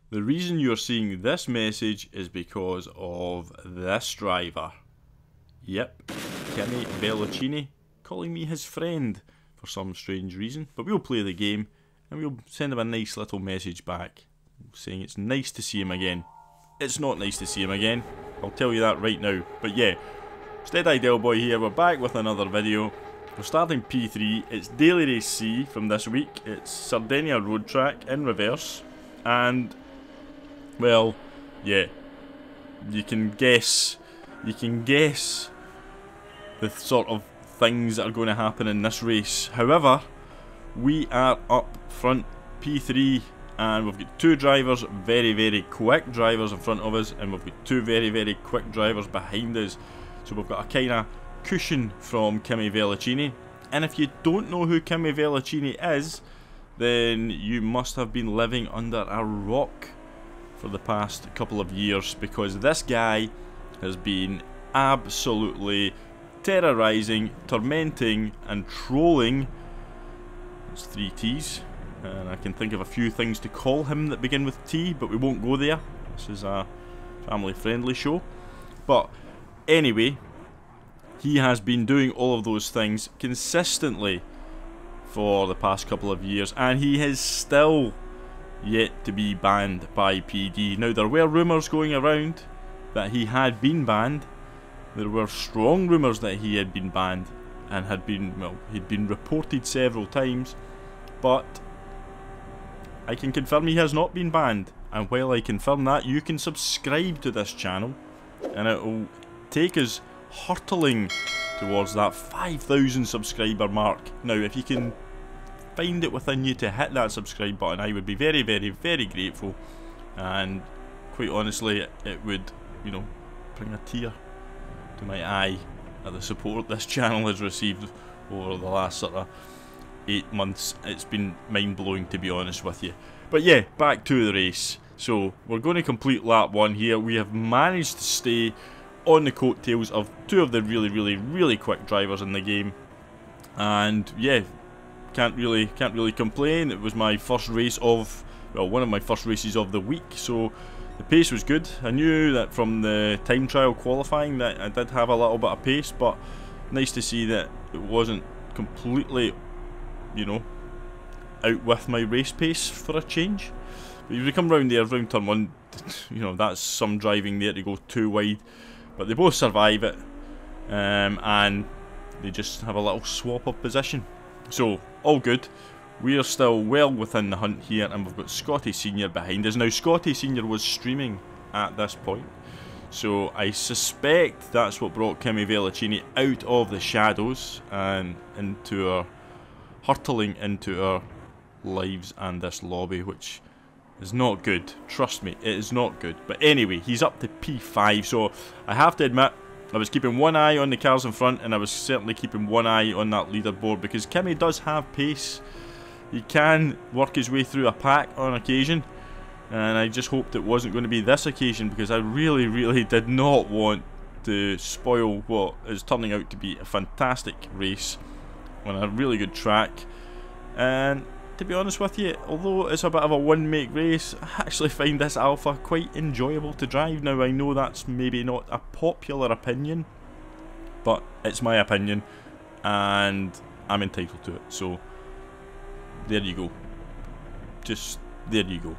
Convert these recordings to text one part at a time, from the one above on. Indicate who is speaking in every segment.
Speaker 1: The reason you're seeing this message is because of this driver. Yep, KIMI VELOCINI calling me his friend for some strange reason. But we'll play the game and we'll send him a nice little message back saying it's nice to see him again. It's not nice to see him again, I'll tell you that right now. But yeah, Steady Delboy here, we're back with another video. We're starting P3, it's Daily Race C from this week. It's Sardinia Road Track in reverse. And, well, yeah, you can guess the sort of things that are going to happen in this race. However, we are up front P3 and we've got two drivers, very quick drivers in front of us, and we've got two very quick drivers behind us. So we've got a kind of cushion from KIMI VELOCINI. And if you don't know who KIMI VELOCINI is, then you must have been living under a rock for the past couple of years, because this guy has been absolutely terrorizing, tormenting and trolling. It's 3 T's, and I can think of a few things to call him that begin with T, but we won't go there. This is a family friendly show. But anyway, he has been doing all of those things consistently for the past couple of years, and he has still yet to be banned by PD. Now, there were rumours going around that he had been banned. There were strong rumours that he had been banned and had been, well, he'd been reported several times, but I can confirm he has not been banned. And while I confirm that, you can subscribe to this channel and it will take us hurtling towards that 5,000 subscriber mark. Now, if you can find it within you to hit that subscribe button, I would be very grateful, and quite honestly it would, you know, bring a tear to my eye at the support this channel has received over the last sort of 8 months. It's been mind-blowing, to be honest with you. But yeah, back to the race. So we're going to complete lap 1 here. We have managed to stay on the coattails of two of the really quick drivers in the game, and yeah, can't really complain. It was my first race of, well, one of my first races of the week, so the pace was good. I knew that from the time trial qualifying that I did have a little bit of pace, but nice to see that it wasn't completely, you know, out with my race pace for a change. But if we come round there, round turn 1, you know, that's some driving there to go too wide, but they both survive it, and they just have a little swap of position. So, all good. We are still well within the hunt here, and we've got Scotty Senior behind us. Now, Scotty Senior was streaming at this point, so I suspect that's what brought KIMI VELOCINI out of the shadows and into our, hurtling into our lives and this lobby, which is not good. Trust me, it is not good. But anyway, he's up to P5, so I have to admit, I was keeping one eye on the cars in front, and I was certainly keeping one eye on that leaderboard, because KIMI does have pace. He can work his way through a pack on occasion, and I just hoped it wasn't going to be this occasion, because I really did not want to spoil what is turning out to be a fantastic race on a really good track. And to be honest with you, although it's a bit of a one-make race, I actually find this Alpha quite enjoyable to drive. Now, I know that's maybe not a popular opinion, but it's my opinion, and I'm entitled to it. So, there you go. Just, there you go.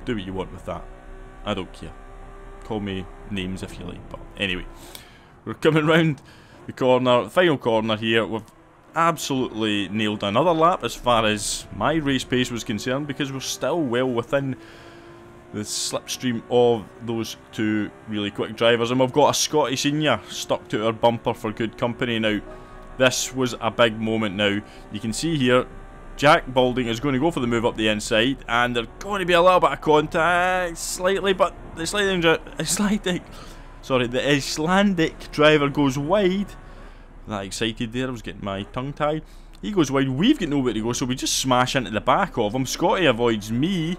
Speaker 1: Do what you want with that. I don't care. Call me names if you like, but anyway. We're coming round the corner, the final corner here. We've absolutely nailed another lap as far as my race pace was concerned, because we're still well within the slipstream of those two really quick drivers, and we've got a Scotty Senior stuck to our bumper for good company. Now, this was a big moment. Now, you can see here, Jack Balding is going to go for the move up the inside, and there's going to be a little bit of contact, slightly, but the Icelandic driver goes wide. That excited there, I was getting my tongue tied. He goes wide, we've got nowhere to go, so we just smash into the back of him. Scotty avoids me,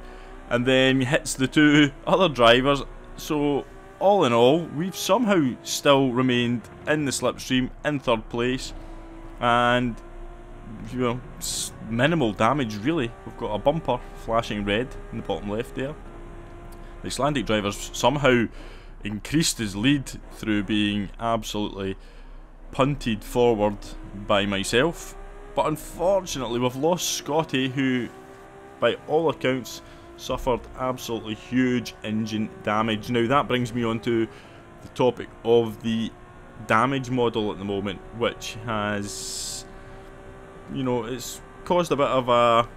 Speaker 1: and then hits the two other drivers. So, all in all, we've somehow still remained in the slipstream, in third place. And, you know, minimal damage really. We've got a bumper flashing red in the bottom left there. The Icelandic drivers somehow increased his lead through being absolutely punted forward by myself. But unfortunately we've lost Scotty, who by all accounts suffered absolutely huge engine damage. Now that brings me on to the topic of the damage model at the moment, which has, you know, it's caused a bit of a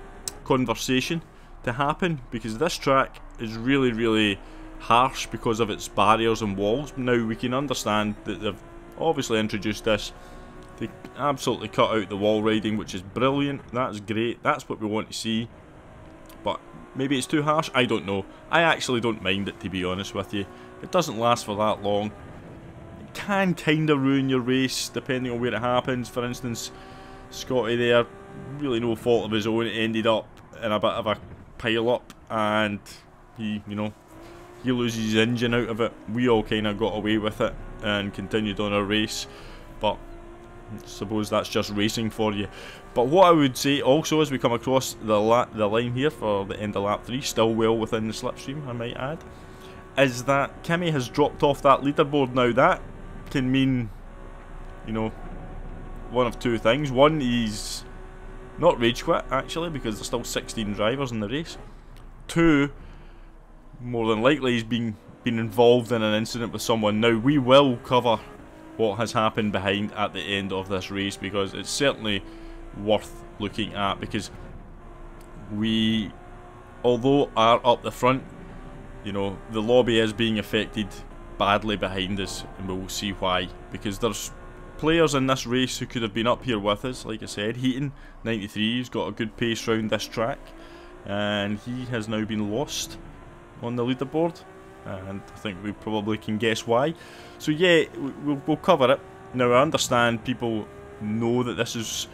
Speaker 1: conversation to happen, because this track is really harsh because of its barriers and walls. Now we can understand that they've obviously introduced this to absolutely cut out the wall riding, which is brilliant. That's great, that's what we want to see. But maybe it's too harsh, I don't know. I actually don't mind it, to be honest with you. It doesn't last for that long. It can kind of ruin your race depending on where it happens. For instance, Scotty there, really no fault of his own, ended up in a bit of a pile up, and he, you know, he loses his engine out of it. We all kind of got away with it and continued on our race, but I suppose that's just racing for you. But what I would say also, as we come across the line here for the end of lap 3, still well within the slipstream I might add, is that Kimi has dropped off that leaderboard. Now that can mean, you know, one of two things. One, he's not rage quit actually, because there's still 16 drivers in the race. Two, more than likely he's been involved in an incident with someone. Now we will cover what has happened behind at the end of this race, because it's certainly worth looking at, because we, although are up the front, you know, the lobby is being affected badly behind us, and we'll see why. Because there's players in this race who could have been up here with us. Like I said, Heaton 93 has got a good pace round this track, and he has now been lost on the leaderboard, and I think we probably can guess why. So yeah, we'll cover it. Now I understand people know that this is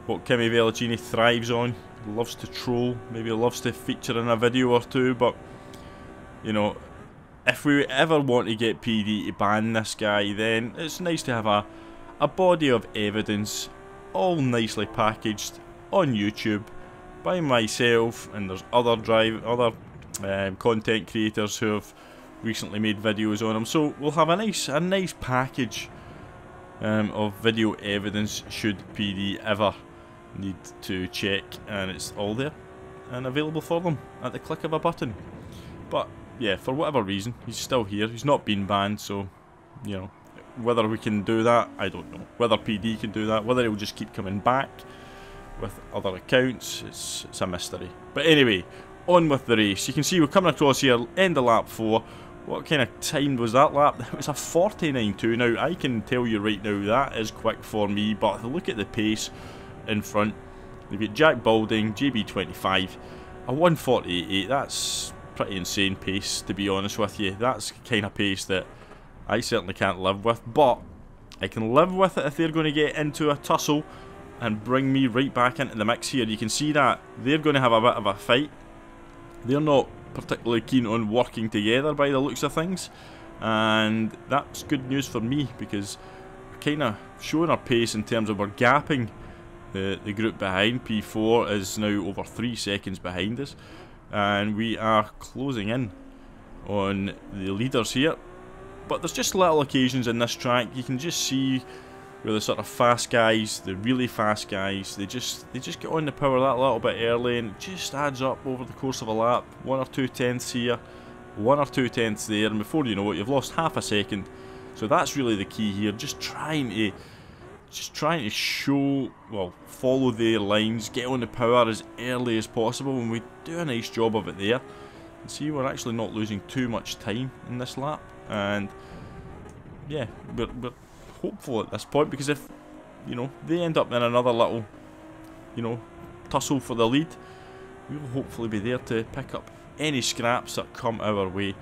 Speaker 1: what Kimi Velocini thrives on. He loves to troll, maybe loves to feature in a video or two, but you know, if we ever want to get PD to ban this guy, then it's nice to have a body of evidence all nicely packaged on YouTube by myself, and there's other content creators who have recently made videos on him. So we'll have a nice package of video evidence should PD ever need to check, and it's all there and available for them at the click of a button. But yeah, for whatever reason, he's still here. He's not been banned, so, you know, whether we can do that, I don't know. Whether PD can do that, whether he'll just keep coming back with other accounts, it's a mystery. But anyway, on with the race. You can see we're coming across here, end of lap 4. What kind of time was that lap? It was a 49.2. Now, I can tell you right now, that is quick for me, but look at the pace in front. You've got Jack Balding, JB25, a 148.8. That's pretty insane pace, to be honest with you. That's the kind of pace that I certainly can't live with, but I can live with it if they're going to get into a tussle and bring me right back into the mix here. You can see that they're going to have a bit of a fight. They're not particularly keen on working together by the looks of things, and that's good news for me, because we're kind of showing our pace in terms of we're gapping the group behind. P4 is now over 3 seconds behind us, and we are closing in on the leaders here. But there's just little occasions in this track, you can just see where the sort of fast guys, the really fast guys, they just get on the power that little bit early, and it just adds up over the course of a lap. 1 or 2 tenths here, 1 or 2 tenths there, and before you know it, you've lost half a second. So that's really the key here, just trying to show, well, follow their lines, get on the power as early as possible, and we do a nice job of it there. And see, we're actually not losing too much time in this lap, and yeah, we're hopeful at this point, because if, you know, they end up in another little, you know, tussle for the lead, we'll hopefully be there to pick up any scraps that come our way.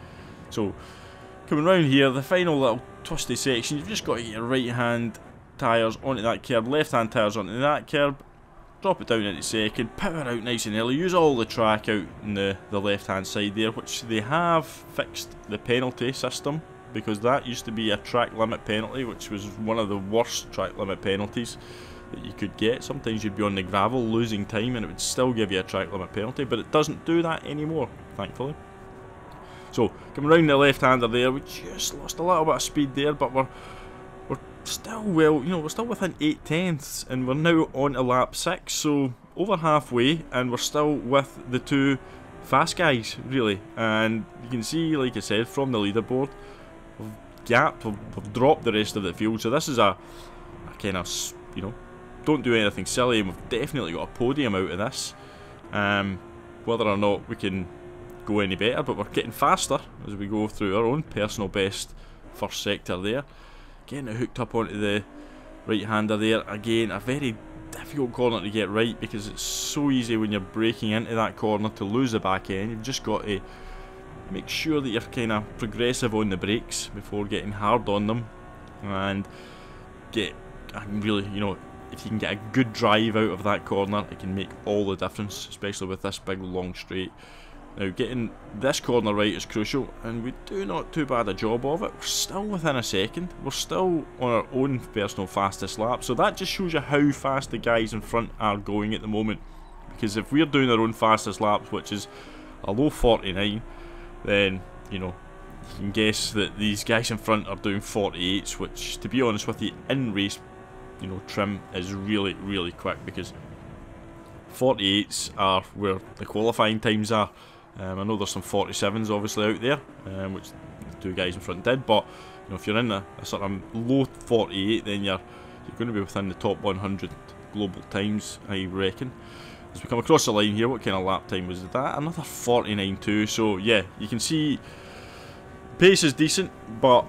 Speaker 1: So coming round here, the final little twisty section, you've just got to get your right hand tyres onto that curb, left hand tyres onto that curb, drop it down into second, power out nice and early, use all the track out on the left hand side there, which they have fixed the penalty system, because that used to be a track limit penalty, which was one of the worst track limit penalties that you could get. Sometimes you'd be on the gravel losing time and it would still give you a track limit penalty, but it doesn't do that anymore, thankfully. So coming round the left-hander there, we just lost a little bit of speed there, but we're still well, you know, we're still within 8/10ths, and we're now on to lap 6, so over halfway, and we're still with the two fast guys, really. And you can see, like I said, from the leaderboard, we've dropped the rest of the field, so this is a kind of, you know, don't do anything silly, and we've definitely got a podium out of this. Whether or not we can go any better, but we're getting faster as we go through our own personal best first sector there. Getting it hooked up onto the right-hander there. Again, a very difficult corner to get right, because it's so easy when you're braking into that corner to lose the back end. You've just got to make sure that you're kind of progressive on the brakes before getting hard on them, and get really, you know, if you can get a good drive out of that corner, it can make all the difference, especially with this big long straight. Now, getting this corner right is crucial, and we do not too bad a job of it. We're still within a second. We're still on our own personal fastest lap, so that just shows you how fast the guys in front are going at the moment. Because if we're doing our own fastest laps, which is a low 49, then, you know, you can guess that these guys in front are doing 48s, which, to be honest with you, in race, you know, trim is really, really quick, because 48s are where the qualifying times are. I know there's some 47s obviously out there, which the two guys in front did, but you know, if you're in a sort of low 48, then you're going to be within the top 100 global times, I reckon. As we come across the line here, what kind of lap time was that? Another 49 too. So yeah, you can see pace is decent, but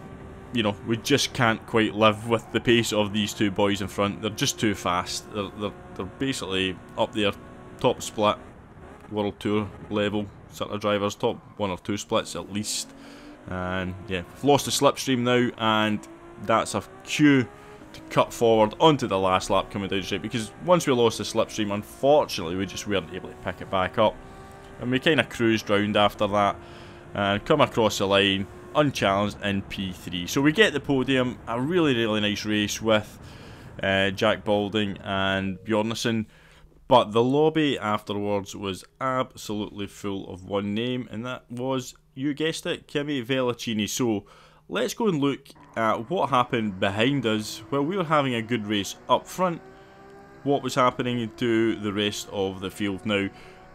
Speaker 1: you know, we just can't quite live with the pace of these two boys in front. They're just too fast. They're basically up there, top split, World Tour level sort of drivers, top 1 or 2 splits at least. And yeah, we've lost the slipstream now, and that's a cue to cut forward onto the last lap coming down straight, because once we lost the slipstream, unfortunately we just weren't able to pick it back up, and we kind of cruised round after that and come across the line unchallenged in P3. So we get the podium, a really, really nice race with Jack Balding and Bjornsson. But the lobby afterwards was absolutely full of one name, and that was, you guessed it, Kimi Velocini. So let's go and look at what happened behind us while we were having a good race up front. What was happening to the rest of the field. Now,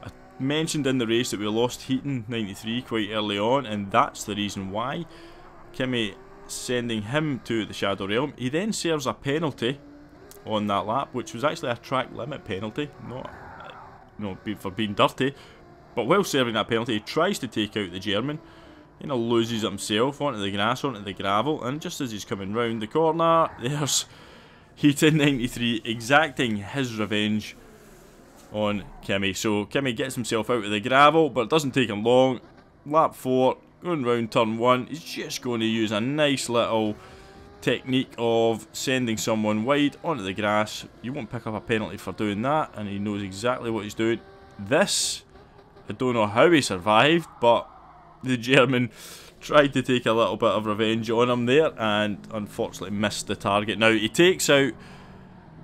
Speaker 1: I mentioned in the race that we lost Heaton 93 quite early on, and that's the reason why. Kimi sending him to the Shadow Realm. He then serves a penalty on that lap, which was actually a track limit penalty, not for being dirty. But while serving that penalty, he tries to take out the German, you know, loses it himself onto the grass, onto the gravel, and just as he's coming round the corner, there's Heaton 93 exacting his revenge on Kimi. So Kimi gets himself out of the gravel, but it doesn't take him long. Lap 4, going round turn 1, he's just going to use a nice little technique of sending someone wide onto the grass. You won't pick up a penalty for doing that, and he knows exactly what he's doing. This, I don't know how he survived, but the German tried to take a little bit of revenge on him there, and unfortunately missed the target. Now he takes out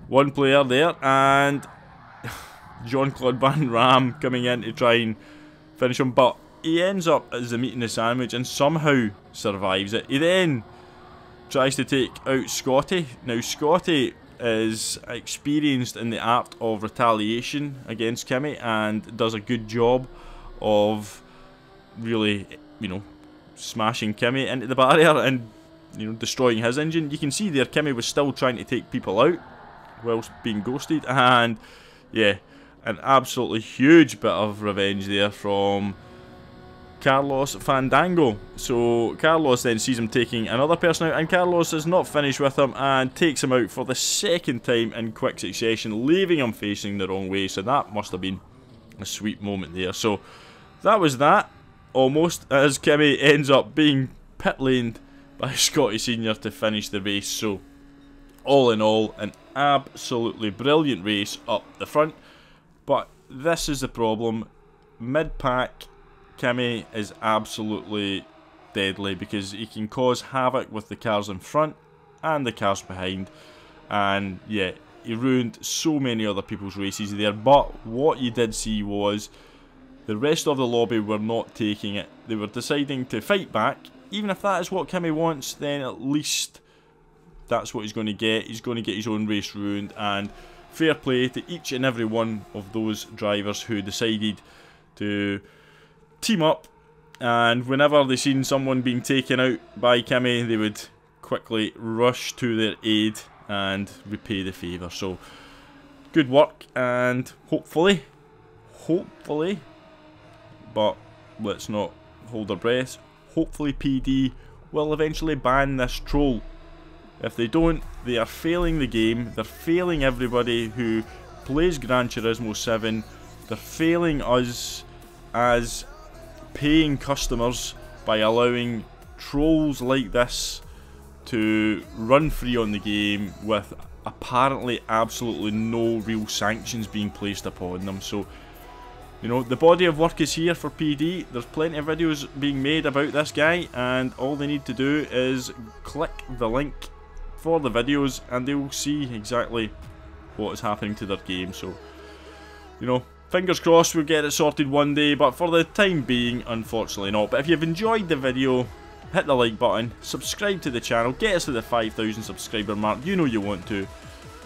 Speaker 1: one player there, and Jean-Claude Van Ram coming in to try and finish him, but he ends up as the meat in the sandwich and somehow survives it. He then tries to take out Scotty. Now Scotty is experienced in the art of retaliation against Kimi, and does a good job of really, you know, smashing Kimi into the barrier and, you know, destroying his engine. You can see there Kimi was still trying to take people out whilst being ghosted, and yeah, an absolutely huge bit of revenge there from Carlos Fandango. So Carlos then sees him taking another person out, and Carlos is not finished with him and takes him out for the second time in quick succession, leaving him facing the wrong way. So that must have been a sweet moment there. So that was that, almost, as Kimi ends up being pit laned by Scotty Senior to finish the race. So all in all, an absolutely brilliant race up the front. But this is the problem. Mid-pack, Kimi is absolutely deadly, because he can cause havoc with the cars in front and the cars behind, and yeah, he ruined so many other people's races there. But what you did see was The rest of the lobby were not taking it. They were deciding to fight back. Even if that is what Kimi wants, then at least that's what he's going to get. He's going to get his own race ruined, and fair play to each and every one of those drivers who decided to team up, and whenever they seen someone being taken out by Kimi, they would quickly rush to their aid and repay the favour. So good work, and hopefully, but let's not hold our breath, hopefully PD will eventually ban this troll. If they don't, they are failing the game, they're failing everybody who plays Gran Turismo 7, they're failing us as paying customers by allowing trolls like this to run free on the game with apparently absolutely no real sanctions being placed upon them. So, you know, the body of work is here for PD. There's plenty of videos being made about this guy, and all they need to do is click the link for the videos and they will see exactly what is happening to their game. So, you know, fingers crossed we'll get it sorted one day, but for the time being, unfortunately not. But if you've enjoyed the video, hit the like button, subscribe to the channel, get us to the 5,000 subscriber mark, you know you want to,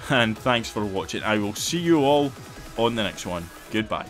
Speaker 1: and thanks for watching. I will see you all on the next one. Goodbye.